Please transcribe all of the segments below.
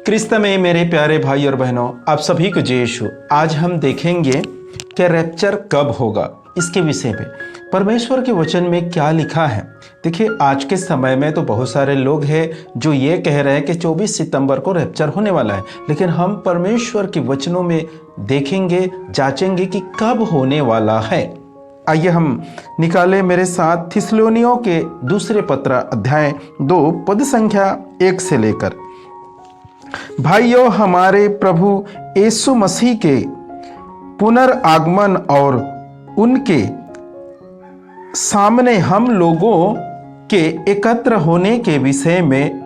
क्रिस्त में मेरे प्यारे भाई और बहनों, आप सभी को जय यीशु। आज हम देखेंगे कि रैप्चर कब होगा, इसके विषय में परमेश्वर के वचन में क्या लिखा है। देखिए, आज के समय में तो बहुत सारे लोग हैं जो ये कह रहे हैं कि 24 सितंबर को रैप्चर होने वाला है, लेकिन हम परमेश्वर के वचनों में देखेंगे, जांचेंगे कि कब होने वाला है। आइए हम निकालें मेरे साथ थिस्सलुनीयों के दूसरे पत्र अध्याय 2 पद संख्या 1 से लेकर। भाइयों, हमारे प्रभु यीशु मसीह के पुनर्आगमन और उनके सामने हम लोगों के एकत्र होने के विषय में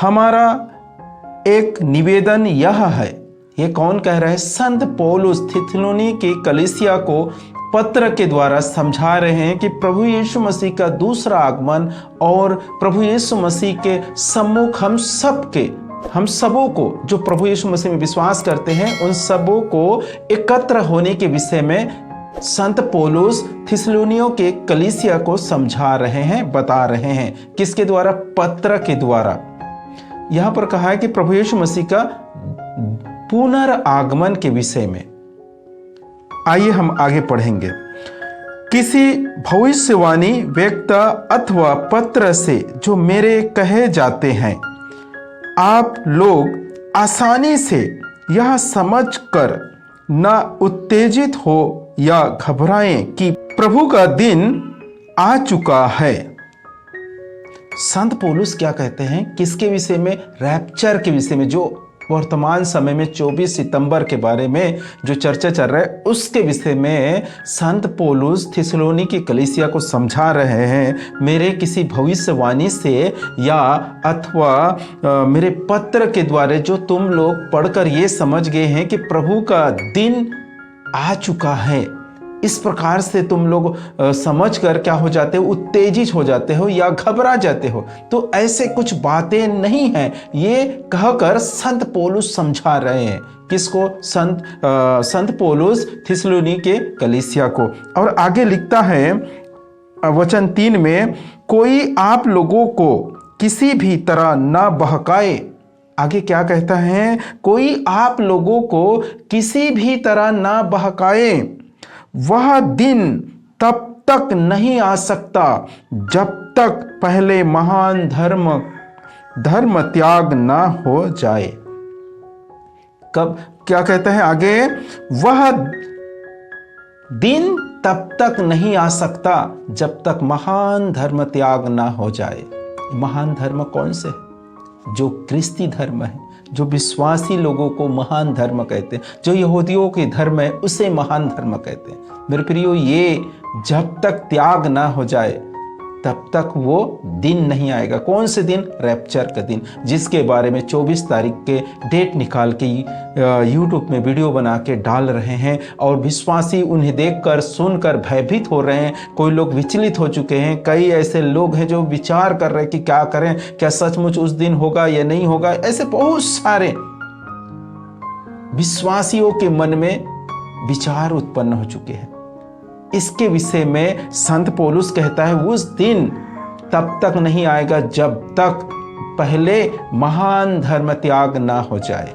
हमारा एक निवेदन यह है। ये कौन कह रहा है? संत पौलुस थिस्सलुनी की कलीसिया को पत्र के द्वारा समझा रहे हैं कि प्रभु यीशु मसीह का दूसरा आगमन और प्रभु यीशु मसीह के सम्मुख हम सबों को, जो प्रभु यीशु मसीह में विश्वास करते हैं, उन सबों को एकत्र होने के विषय में संत पौलुस थिस्सलुनियों के कलीसिया को समझा रहे हैं, बता रहे हैं। किसके द्वारा? पत्र के द्वारा। यहां पर कहा है कि प्रभु यीशु मसीह का पुनर्आगमन के विषय में। आइए हम आगे पढ़ेंगे। किसी भविष्यवाणी व्यक्ति अथवा पत्र से जो मेरे कहे जाते हैं, आप लोग आसानी से यह समझकर न उत्तेजित हो या घबराएं कि प्रभु का दिन आ चुका है। संत पौलुस क्या कहते हैं? किसके विषय में? रैप्चर के विषय में, जो वर्तमान समय में 24 सितंबर के बारे में जो चर्चा चल रहा है, उसके विषय में संत पौलुस थिस्सलुनी की कलीसिया को समझा रहे हैं। मेरे किसी भविष्यवाणी से या अथवा मेरे पत्र के द्वारा जो तुम लोग पढ़कर ये समझ गए हैं कि प्रभु का दिन आ चुका है, इस प्रकार से तुम लोग समझकर क्या हो जाते हो? उत्तेजित हो जाते हो या घबरा जाते हो। तो ऐसे कुछ बातें नहीं हैं, ये कहकर संत पौलुस समझा रहे हैं। किसको? संत पौलुस थिस्सलुनी के कलीसिया को। और आगे लिखता है वचन 3 में, कोई आप लोगों को किसी भी तरह न बहकाए। आगे क्या कहता है? कोई आप लोगों को किसी भी तरह न बहकाए। वह दिन तब तक नहीं आ सकता जब तक पहले महान धर्म त्याग ना हो जाए। कब? क्या कहता है आगे? वह दिन तब तक नहीं आ सकता जब तक महान धर्म त्याग ना हो जाए। महान धर्म कौन से? जो क्रिस्ती धर्म है, जो विश्वासी लोगों को महान धर्म कहते हैं। जो यहूदियों के धर्म है उसे महान धर्म कहते हैं। मेरे प्रियो, ये जब तक त्याग ना हो जाए तब तक वो दिन नहीं आएगा। कौन से दिन? रैप्चर का दिन, जिसके बारे में 24 तारीख के डेट निकाल के यूट्यूब में वीडियो बना के डाल रहे हैं, और विश्वासी उन्हें देखकर सुनकर भयभीत हो रहे हैं। कोई लोग विचलित हो चुके हैं। कई ऐसे लोग हैं जो विचार कर रहे हैं कि क्या करें, क्या सचमुच उस दिन होगा या नहीं होगा। ऐसे बहुत सारे विश्वासियों के मन में विचार उत्पन्न हो चुके हैं। इसके विषय में संत पौलुस कहता है, उस दिन तब तक नहीं आएगा जब तक पहले महान धर्म त्याग ना हो जाए।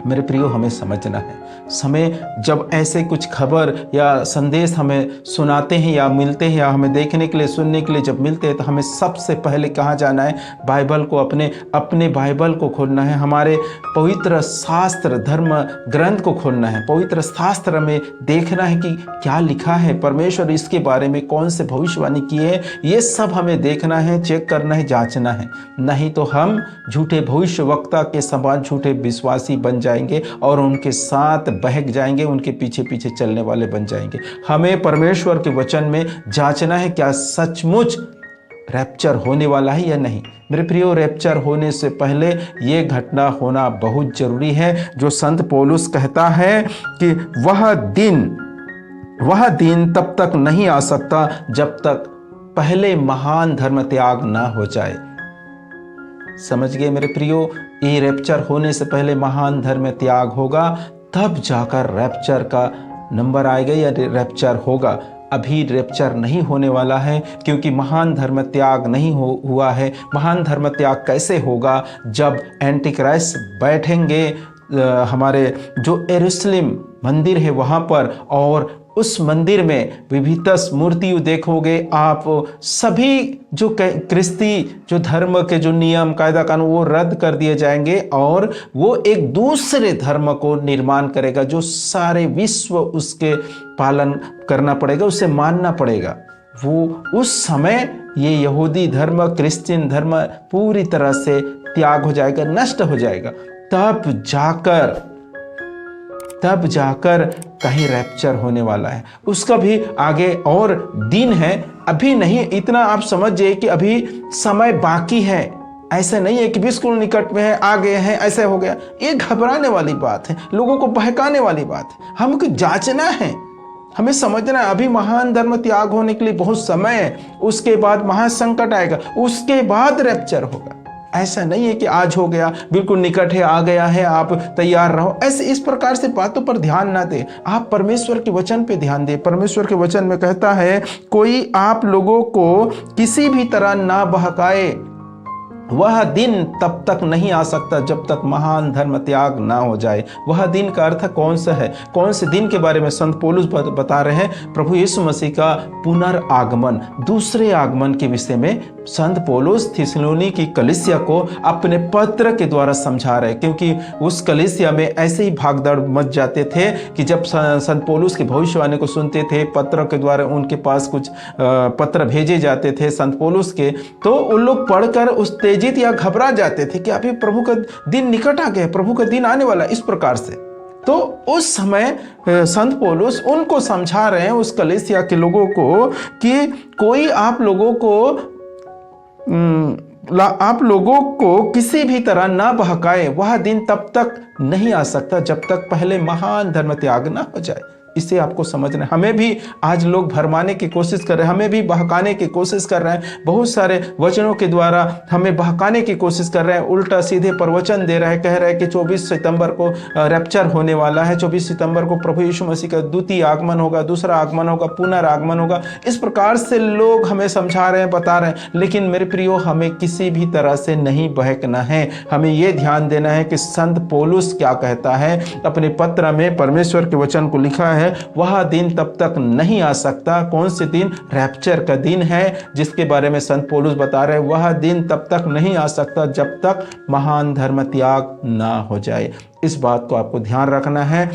मेरे प्रियो, हमें समझना है, समय जब ऐसे कुछ खबर या संदेश हमें सुनाते हैं या मिलते हैं या हमें देखने के लिए, सुनने के लिए जब मिलते हैं, तो हमें सबसे पहले कहाँ जाना है? बाइबल को, अपने बाइबल को खोलना है। हमारे पवित्र शास्त्र, धर्म ग्रंथ को खोलना है। पवित्र शास्त्र में देखना है कि क्या लिखा है, परमेश्वर इसके बारे में कौन से भविष्यवाणी की है। ये सब हमें देखना है, चेक करना है, जांचना है। नहीं तो हम झूठे भविष्यवक्ता के समान झूठे विश्वासी बन जाएंगे और उनके साथ बहक जाएंगे, उनके पीछे पीछे चलने वाले बन जाएंगे। हमें परमेश्वर के वचन में जांचना है, क्या सचमुच रैप्चर होने वाला है या नहीं। मेरे प्रियो, रैप्चर होने से पहले ये घटना होना बहुत जरूरी है। जो संत पौलुस कहता है कि वह दिन तब तक नहीं आ सकता जब तक पहले महान धर्म त्याग ना हो जाए। समझ गए मेरे प्रियो? ये रैप्चर होने से पहले महान धर्म त्याग होगा, तब जाकर रैप्चर का नंबर आएगा या रैप्चर होगा। अभी रैप्चर नहीं होने वाला है, क्योंकि महान धर्म त्याग नहीं हुआ है। महान धर्म त्याग कैसे होगा? जब एंटी क्राइस्ट बैठेंगे हमारे जो यरूशलेम मंदिर है वहाँ पर, और उस मंदिर में विभिन्न मूर्तियाँ देखोगे आप। सभी जो क्रिस्ती जो धर्म के जो नियम कायदा कानून वो रद्द कर दिए जाएंगे, और वो एक दूसरे धर्म को निर्माण करेगा जो सारे विश्व उसके पालन करना पड़ेगा, उसे मानना पड़ेगा। वो उस समय ये यहूदी धर्म क्रिश्चियन धर्म पूरी तरह से त्याग हो जाएगा, नष्ट हो जाएगा। तब जाकर कहीं रैप्चर होने वाला है। उसका भी आगे और दिन है, अभी नहीं। इतना आप समझिए कि अभी समय बाकी है। ऐसा नहीं है कि बिल्कुल निकट में है, आ गए हैं, ऐसा हो गया। ये घबराने वाली बात है, लोगों को बहकाने वाली बात है। हमको जांचना है, हमें समझना है। अभी महान धर्म त्याग होने के लिए बहुत समय है, उसके बाद महासंकट आएगा, उसके बाद रैप्चर होगा। ऐसा नहीं है कि आज हो गया, बिल्कुल निकट है, आ गया है, आप तैयार रहो। ऐसे इस प्रकार से बातों पर ध्यान ना दें, आप परमेश्वर के वचन पे ध्यान दें। परमेश्वर के वचन में कहता है, कोई आप लोगों को किसी भी तरह ना बहकाए, वह दिन तब तक नहीं आ सकता जब तक महान धर्म त्याग ना हो जाए। वह दिन का अर्थ कौन सा है? कौन से दिन के बारे में संत पौलुस बता रहे हैं? प्रभु यीशु मसीह का पुनर्आगमन, दूसरे आगमन के विषय में संत पौलुस थिस्सलुनी की कलीसिया को अपने पत्र के द्वारा समझा रहे, क्योंकि उस कलीसिया में ऐसे ही भागदौड़ मच जाते थे कि जब संत पौलुस की भविष्यवाणी को सुनते थे, पत्र के द्वारा उनके पास कुछ पत्र भेजे जाते थे संत पौलुस के, तो उन लोग पढ़कर उस तेजित या घबरा जाते थे कि अभी प्रभु का दिन निकट आ गया, प्रभु का दिन आने वाला, इस प्रकार से। तो उस समय संत पौलुस उनको समझा रहे हैं, उस कलीसिया के लोगों को, कि कोई आप लोगों को किसी भी तरह ना बहकाए। वह दिन तब तक नहीं आ सकता जब तक पहले महान धर्म त्याग ना हो जाए। इसे आपको समझना है। हमें भी आज लोग भरमाने की कोशिश कर रहे हैं, हमें भी बहकाने की कोशिश कर रहे हैं, बहुत सारे वचनों के द्वारा हमें बहकाने की कोशिश कर रहे हैं, उल्टा सीधे प्रवचन दे रहे हैं, कह रहे हैं कि 24 सितंबर को रैप्चर होने वाला है, 24 सितंबर को प्रभु यीशु मसीह का द्वितीय आगमन होगा, दूसरा आगमन होगा, पुनरागमन होगा। इस प्रकार से लोग हमें समझा रहे हैं, बता रहे हैं। लेकिन मेरे प्रियो, हमें किसी भी तरह से नहीं बहकना है। हमें यह ध्यान देना है कि संत पौलुस क्या कहता है अपने पत्र में। परमेश्वर के वचन को लिखा है, वह दिन तब तक नहीं आ सकता। कौन से दिन? रैप्चर का दिन है, जिसके बारे में संत पौलुस बता रहे हैं। वह दिन तब तक नहीं आ सकता जब तक महान धर्म त्याग ना हो जाए। इस बात को आपको ध्यान रखना है,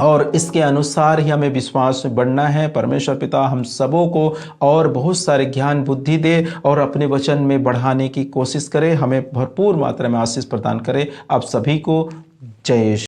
और इसके अनुसार ही हमें विश्वास में बढ़ना है। परमेश्वर पिता हम सबों को और बहुत सारे ज्ञान बुद्धि दे, और अपने वचन में बढ़ाने की कोशिश करे, हमें भरपूर मात्रा में आशीष प्रदान करे। आप सभी को जय